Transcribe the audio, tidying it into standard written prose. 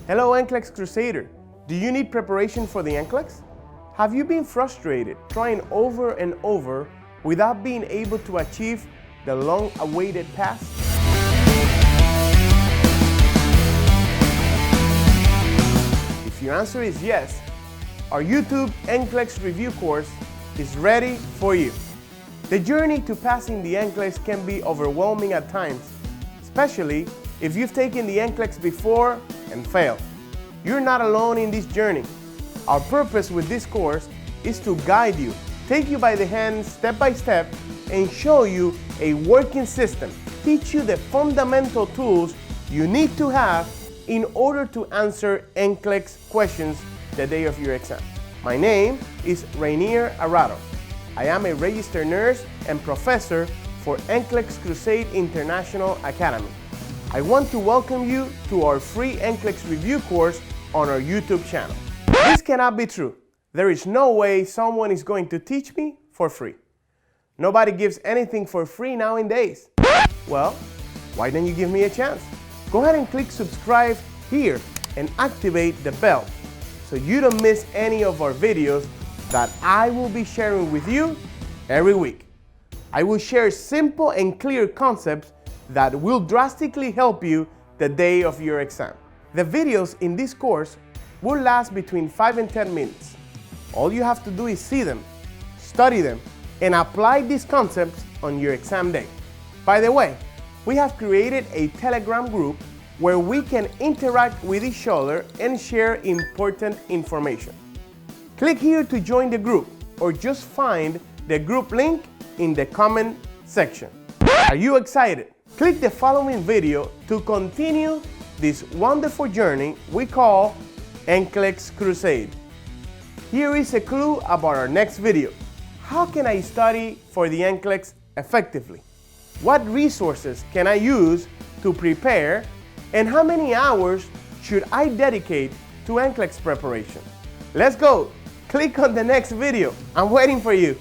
Hello NCLEX Crusader! Do you need preparation for the NCLEX? Have you been frustrated trying over and over without being able to achieve the long-awaited pass? If your answer is yes, our YouTube NCLEX review course is ready for you. The journey to passing the NCLEX can be overwhelming at times, especially if you've taken the NCLEX before and failed. You're not alone in this journey. Our purpose with this course is to guide you, take you by the hand step by step, and show you a working system, teach you the fundamental tools you need to have in order to answer NCLEX questions the day of your exam. My name is Rainier Arado. I am a registered nurse and professor for NCLEX Crusade International Academy. I want to welcome you to our free NCLEX review course on our YouTube channel. This cannot be true. There is no way someone is going to teach me for free. Nobody gives anything for free nowadays. Well, why don't you give me a chance? Go ahead and click subscribe here and activate the bell so you don't miss any of our videos that I will be sharing with you every week. I will share simple and clear concepts that will drastically help you the day of your exam. The videos in this course will last between 5 and 10 minutes. All you have to do is see them, study them, and apply these concepts on your exam day. By the way, we have created a Telegram group where we can interact with each other and share important information. Click here to join the group, or just find the group link in the comment section. Are you excited? Click the following video to continue this wonderful journey we call NCLEX Crusade. Here is a clue about our next video. How can I study for the NCLEX effectively? What resources can I use to prepare? And how many hours should I dedicate to NCLEX preparation? Let's go! Click on the next video. I'm waiting for you.